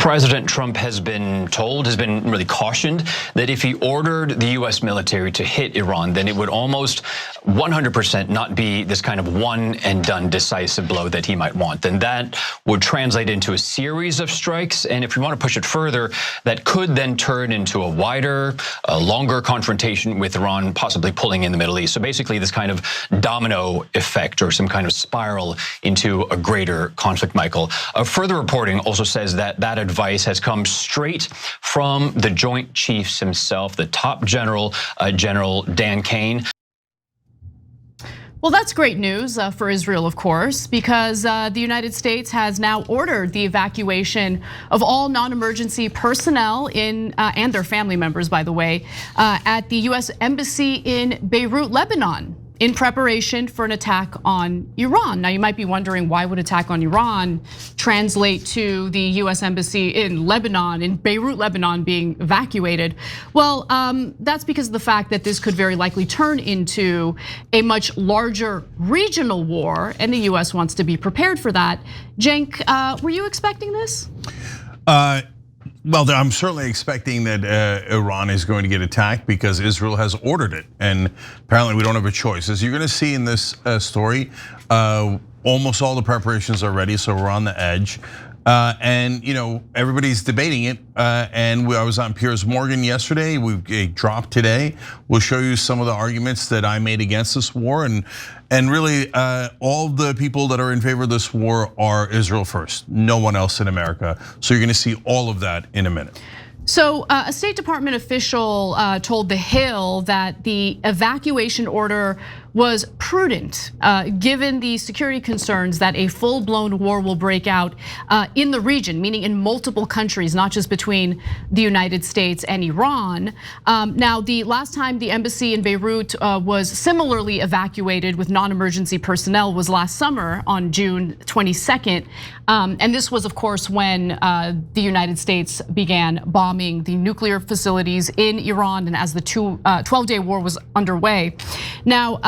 President Trump has been really cautioned that if he ordered the U.S. military to hit Iran, then it would almost 100% not be this kind of one and done decisive blow that he might want. Then that would translate into a series of strikes. And if we want to push it further, that could then turn into a wider, longer confrontation with Iran, possibly pulling in the Middle East. So basically this kind of domino effect or some kind of spiral into a greater conflict, Michael. Further reporting also says that that advice has come straight from the Joint Chiefs himself, the top general, General Dan Kane. Well, that's great news for Israel, of course, because the United States has now ordered the evacuation of all non-emergency personnel and their family members, by the way, at the US Embassy in Beirut, Lebanon, in preparation for an attack on Iran. Now, you might be wondering, why would attack on Iran translate to the US Embassy in Lebanon, in Beirut, Lebanon, being evacuated? Well, that's because of the fact that this could very likely turn into a much larger regional war, and the US wants to be prepared for that. Cenk, were you expecting this? Well, I'm certainly expecting that Iran is going to get attacked because Israel has ordered it, and apparently we don't have a choice. As you're going to see in this story, almost all the preparations are ready, so we're on the edge. And everybody's debating it. And I was on Piers Morgan yesterday. We dropped today. We'll show you some of the arguments that I made against this war, and really all the people that are in favor of this war are Israel first. No one else in America. So you're going to see all of that in a minute. So a State Department official told The Hill that the evacuation order was prudent, given the security concerns that a full-blown war will break out in the region, meaning in multiple countries, not just between the United States and Iran. Now, the last time the embassy in Beirut was similarly evacuated with non-emergency personnel was last summer on June 22nd. And this was, of course, when the United States began bombing the nuclear facilities in Iran, and as the 12-day war was underway. Now,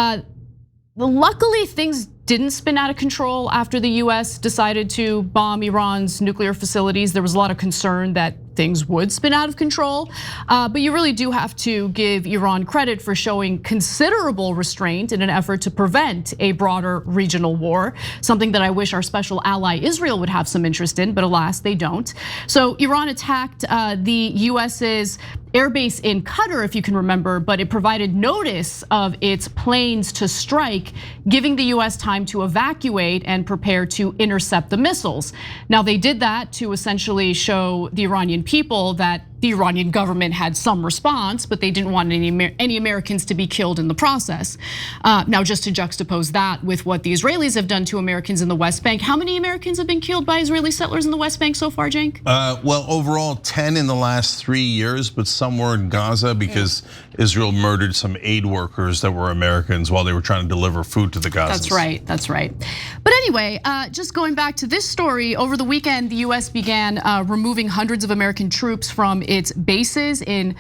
luckily, things didn't spin out of control after the US decided to bomb Iran's nuclear facilities. There was a lot of concern that things would spin out of control. But you really do have to give Iran credit for showing considerable restraint in an effort to prevent a broader regional war, something that I wish our special ally Israel would have some interest in, but alas, they don't. So Iran attacked the US's airbase in Qatar, if you can remember, but it provided notice of its planes to strike, giving the US time to evacuate and prepare to intercept the missiles. Now, they did that to essentially show the Iranian people that the Iranian government had some response, but they didn't want any Americans to be killed in the process. Now, just to juxtapose that with what the Israelis have done to Americans in the West Bank, how many Americans have been killed by Israeli settlers in the West Bank so far, Cenk? Well, overall 10 in the last 3 years, but some were in Gaza because Israel murdered some aid workers that were Americans while they were trying to deliver food to the Gazans. That's right, that's right. But anyway, just going back to this story, over the weekend, the US began removing hundreds of American troops from its bases in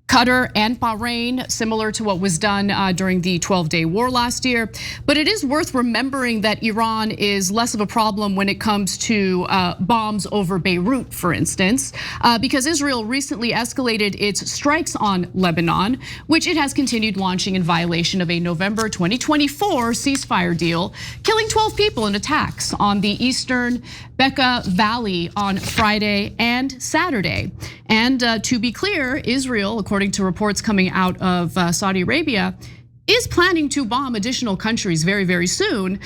Qatar and Bahrain, similar to what was done during the 12-day war last year. But it is worth remembering that Iran is less of a problem when it comes to bombs over Beirut, for instance, because Israel recently escalated its strikes on Lebanon, which it has continued launching in violation of a November 2024 ceasefire deal, killing 12 people in attacks on the eastern Bekaa Valley on Friday and Saturday. And to be clear, Israel, according to reports coming out of Saudi Arabia, is planning to bomb additional countries very, very soon.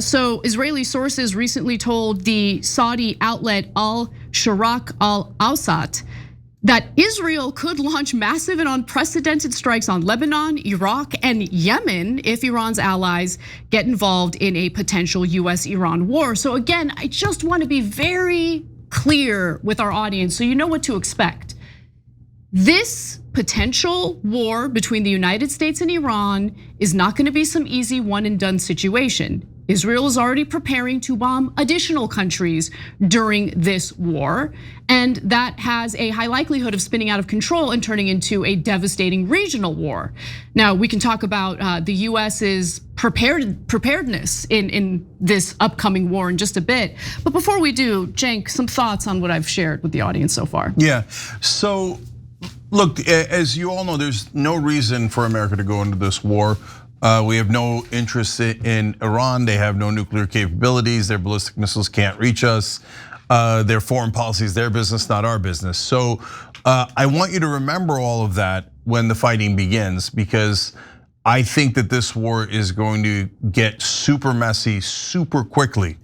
So Israeli sources recently told the Saudi outlet Al-Sharaq Al-Awsat that Israel could launch massive and unprecedented strikes on Lebanon, Iraq, and Yemen if Iran's allies get involved in a potential US-Iran war. So again, I just want to be very clear with our audience so you know what to expect. This potential war between the United States and Iran is not going to be some easy one and done situation. Israel is already preparing to bomb additional countries during this war, and that has a high likelihood of spinning out of control and turning into a devastating regional war. Now, we can talk about the US's preparedness in this upcoming war in just a bit. But before we do, Cenk, some thoughts on what I've shared with the audience so far. Yeah, so look, as you all know, there's no reason for America to go into this war. We have no interest in Iran. They have no nuclear capabilities. Their ballistic missiles can't reach us. Their foreign policy is their business, not our business. So I want you to remember all of that when the fighting begins, because I think that this war is going to get super messy super quickly.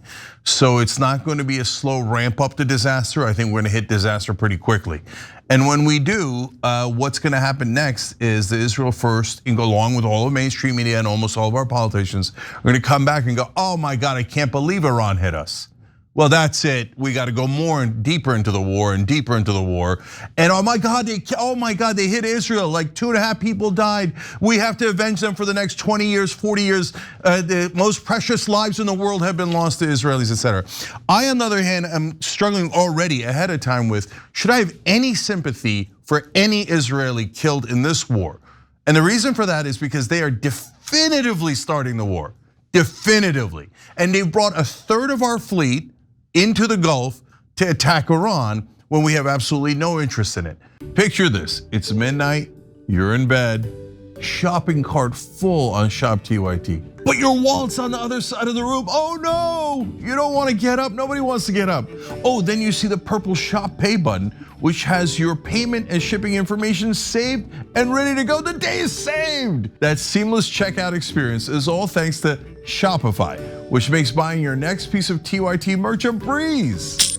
So it's not going to be a slow ramp up to disaster. I think we're going to hit disaster pretty quickly. And when we do, what's going to happen next is that Israel First, and go along with all of mainstream media and almost all of our politicians, are going to come back and go, oh my God, I can't believe Iran hit us. Well, that's it. We got to go more and deeper into the war and deeper into the war. And oh my God, they hit Israel. Like 2.5 people died. We have to avenge them for the next 20 years, 40 years. The most precious lives in the world have been lost to Israelis, etc. I, on the other hand, am struggling already ahead of time with, should I have any sympathy for any Israeli killed in this war? And the reason for that is because they are definitively starting the war, definitively. And they've brought 1/3 of our fleet into the Gulf to attack Iran when we have absolutely no interest in it. Picture this, it's midnight, you're in bed, shopping cart full on Shop TYT. But your wallet's on the other side of the room. Oh no, you don't want to get up, nobody wants to get up. Oh, then you see the purple Shop Pay button, which has your payment and shipping information saved and ready to go. The day is saved. That seamless checkout experience is all thanks to Shopify, which makes buying your next piece of TYT merch a breeze.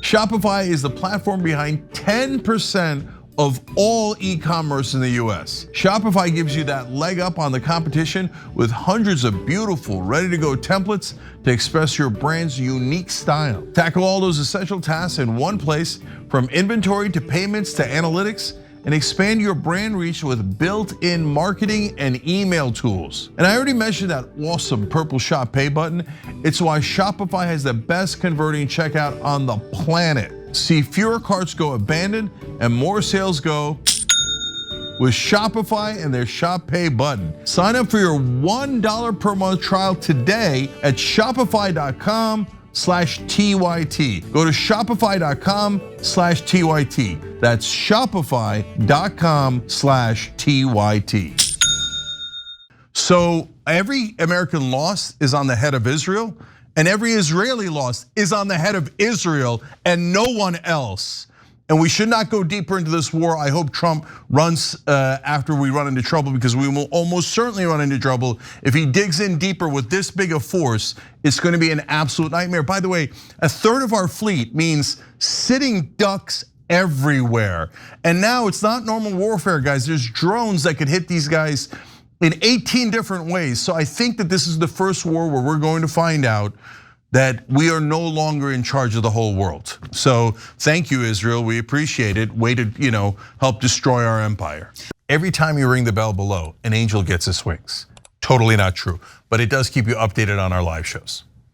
Shopify is the platform behind 10% of all e-commerce in the US. Shopify gives you that leg up on the competition with hundreds of beautiful, ready-to-go templates to express your brand's unique style. Tackle all those essential tasks in one place, from inventory to payments to analytics, and expand your brand reach with built-in marketing and email tools. And I already mentioned that awesome purple Shop Pay button. It's why Shopify has the best converting checkout on the planet. See fewer carts go abandoned and more sales go with Shopify and their Shop Pay button. Sign up for your $1 per month trial today at shopify.com/TYT. Go to shopify.com/TYT. That's shopify.com/TYT. So every American loss is on the head of Israel, and every Israeli loss is on the head of Israel and no one else. And we should not go deeper into this war. I hope Trump runs after we run into trouble, because we will almost certainly run into trouble. If he digs in deeper with this big a force, it's going to be an absolute nightmare. By the way, 1/3 of our fleet means sitting ducks everywhere. And now it's not normal warfare, guys. There's drones that could hit these guys in 18 different ways. So I think that this is the first war where we're going to find out that we are no longer in charge of the whole world. So thank you, Israel, we appreciate it. Way to help destroy our empire. Every time you ring the bell below, an angel gets his wings. Totally not true, but it does keep you updated on our live shows.